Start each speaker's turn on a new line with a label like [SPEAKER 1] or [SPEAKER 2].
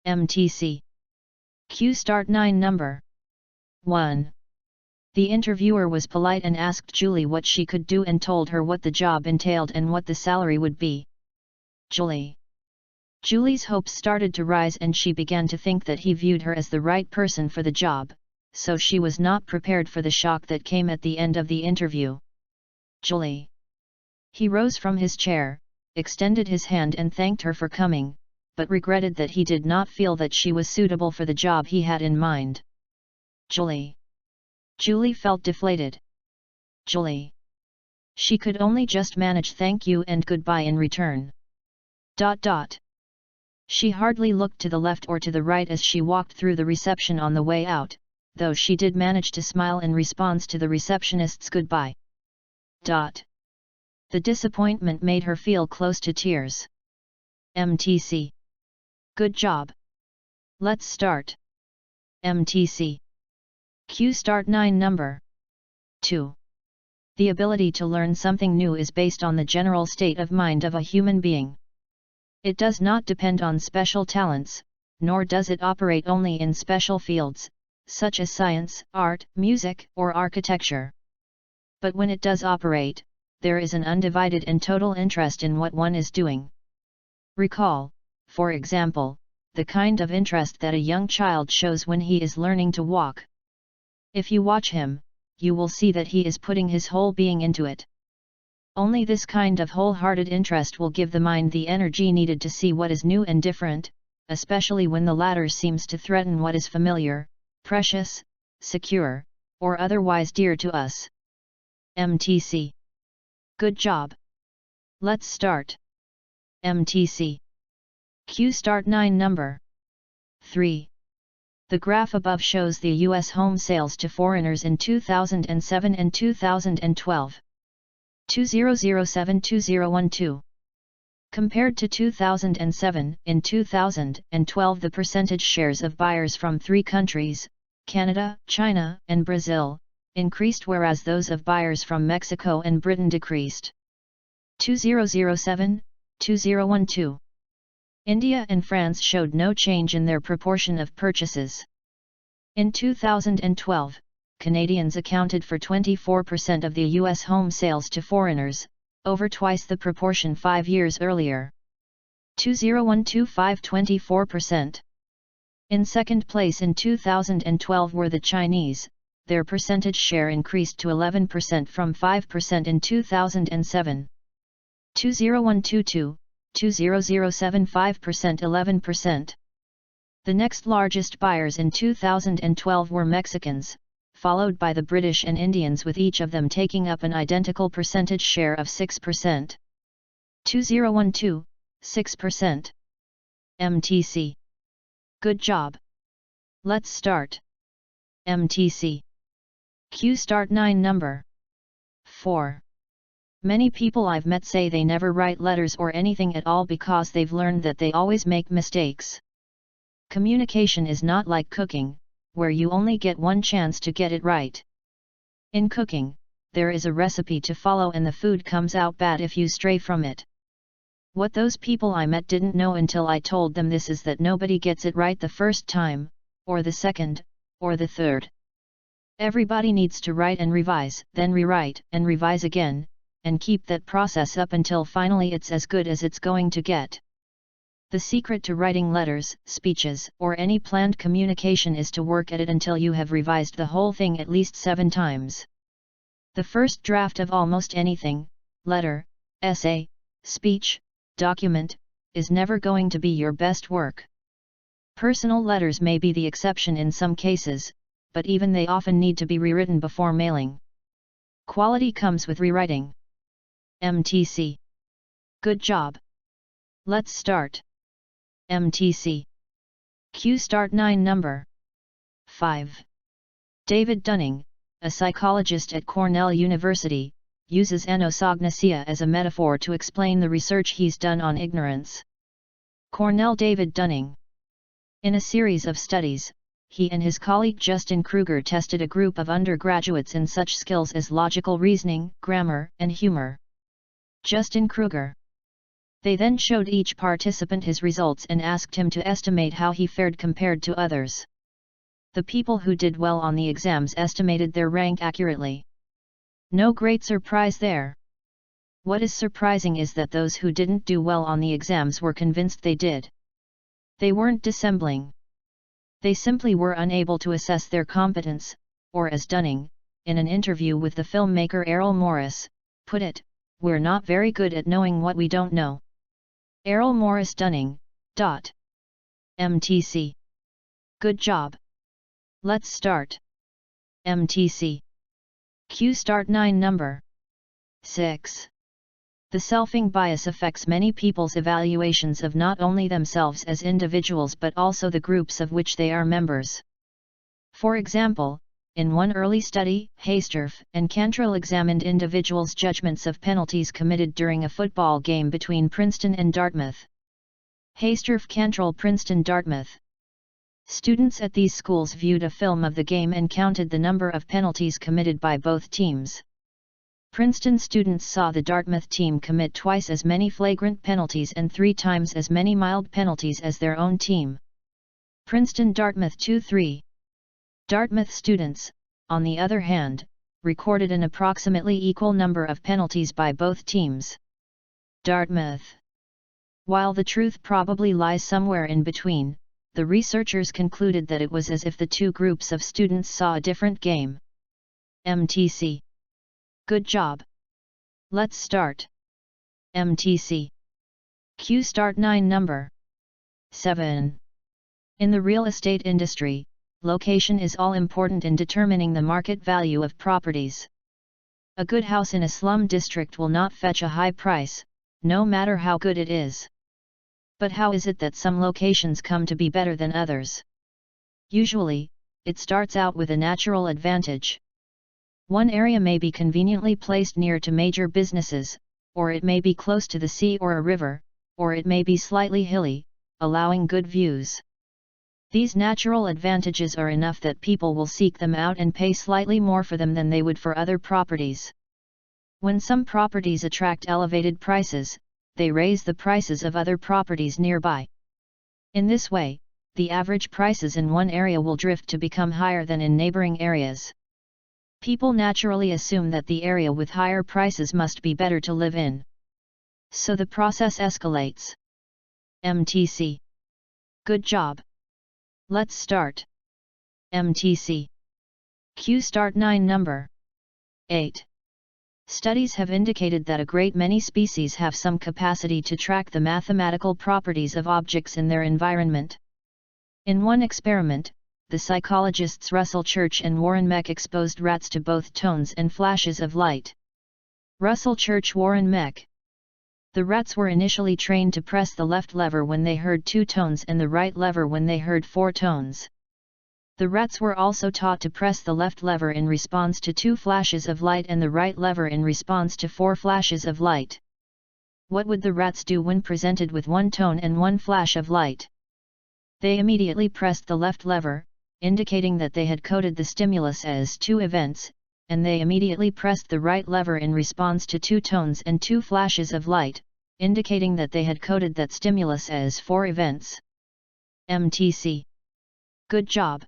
[SPEAKER 1] MTC. Q start 9 number 1. The interviewer was polite and asked Julie what she could do and told her what the job entailed and what the salary would be. Julie's hopes started to rise and she began to think that he viewed her as the right person for the job, so she was not prepared for the shock that came at the end of the interview. Julie. He rose from his chair, extended his hand and thanked her for coming, but regretted that he did not feel that she was suitable for the job he had in mind. Julie felt deflated. She could only just manage thank you and goodbye in return. She hardly looked to the left or to the right as she walked through the reception on the way out, though she did manage to smile in response to the receptionist's goodbye. The disappointment made her feel close to tears. MTC. Good job. Let's start. MTC. Q start 9 number 2. The ability to learn something new is based on the general state of mind of a human being. It does not depend on special talents, nor does it operate only in special fields, such as science, art, music, or architecture. But when it does operate, there is an undivided and total interest in what one is doing. Recall, for example, the kind of interest that a young child shows when he is learning to walk. If you watch him, you will see that he is putting his whole being into it. Only this kind of wholehearted interest will give the mind the energy needed to see what is new and different, especially when the latter seems to threaten what is familiar, precious, secure, or otherwise dear to us. MTC. Good job. Let's start. MTC. Q start 9 number 3. The graph above shows the U.S. home sales to foreigners in 2007 and 2012. 2007-2012. Compared to 2007, in 2012 the percentage shares of buyers from 3 countries, Canada, China, and Brazil, increased whereas those of buyers from Mexico and Britain decreased. 2007-2012. India and France showed no change in their proportion of purchases. In 2012, Canadians accounted for 24% of the U.S. home sales to foreigners, over twice the proportion 5 years earlier. 2012-5 24%. In second place in 2012 were the Chinese, their percentage share increased to 11% from 5% in 2007. 2012-2 2007 5% 11%. The next largest buyers in 2012 were Mexicans, followed by the British and Indians with each of them taking up an identical percentage share of 6%. 2012, 6%. MTC. Good job. Let's start. MTC. Q start 9 number 4. Many people I've met say they never write letters or anything at all because they've learned that they always make mistakes. Communication is not like cooking, where you only get one chance to get it right. In cooking, there is a recipe to follow and the food comes out bad if you stray from it. What those people I met didn't know until I told them this is that nobody gets it right the first time, or the second, or the third. Everybody needs to write and revise, then rewrite and revise again, and keep that process up until finally it's as good as it's going to get. The secret to writing letters, speeches, or any planned communication is to work at it until you have revised the whole thing at least 7 times. The first draft of almost anything, letter, essay, speech, document, is never going to be your best work. Personal letters may be the exception in some cases, but even they often need to be rewritten before mailing. Quality comes with rewriting. MTC. Good job. Let's start. MTC. Q start 9 number 5. David Dunning, a psychologist at Cornell University, uses anosognosia as a metaphor to explain the research he's done on ignorance. Cornell David Dunning. In a series of studies, he and his colleague Justin Kruger tested a group of undergraduates in such skills as logical reasoning, grammar, and humor. Justin Kruger. They then showed each participant his results and asked him to estimate how he fared compared to others. The people who did well on the exams estimated their rank accurately. No great surprise there. What is surprising is that those who didn't do well on the exams were convinced they did. They weren't dissembling. They simply were unable to assess their competence, or as Dunning, in an interview with the filmmaker Errol Morris, put it, "We're not very good at knowing what we don't know." Errol Morris Dunning. MTC. Good job. Let's start. MTC. Q start 9 number 6. The selfing bias affects many people's evaluations of not only themselves as individuals but also the groups of which they are members. For example, in one early study, Hastorf and Cantrell examined individuals' judgments of penalties committed during a football game between Princeton and Dartmouth. Hastorf, Cantrell, Princeton, Dartmouth. Students at these schools viewed a film of the game and counted the number of penalties committed by both teams. Princeton students saw the Dartmouth team commit twice as many flagrant penalties and 3 times as many mild penalties as their own team. Princeton Dartmouth 2-3. Dartmouth students, on the other hand, recorded an approximately equal number of penalties by both teams. Dartmouth. While the truth probably lies somewhere in between, the researchers concluded that it was as if the two groups of students saw a different game. MTC. Good job. Let's start. MTC. Q start 9 number 7. In the real estate industry, location is all important in determining the market value of properties. A good house in a slum district will not fetch a high price, no matter how good it is. But how is it that some locations come to be better than others? Usually, it starts out with a natural advantage. One area may be conveniently placed near to major businesses, or it may be close to the sea or a river, or it may be slightly hilly, allowing good views. These natural advantages are enough that people will seek them out and pay slightly more for them than they would for other properties. When some properties attract elevated prices, they raise the prices of other properties nearby. In this way, the average prices in one area will drift to become higher than in neighboring areas. People naturally assume that the area with higher prices must be better to live in. So the process escalates. MTC. Good job. Let's start. MTC. Q start 9 number 8. Studies have indicated that a great many species have some capacity to track the mathematical properties of objects in their environment. In one experiment, the psychologists Russell Church and Warren Meck exposed rats to both tones and flashes of light. Russell Church, Warren Meck. The rats were initially trained to press the left lever when they heard 2 tones and the right lever when they heard 4 tones. The rats were also taught to press the left lever in response to 2 flashes of light and the right lever in response to 4 flashes of light. What would the rats do when presented with 1 tone and 1 flash of light? They immediately pressed the left lever, indicating that they had coded the stimulus as 2 events, and they immediately pressed the right lever in response to 2 tones and 2 flashes of light, indicating that they had coded that stimulus as 4 events. MTC. Good job.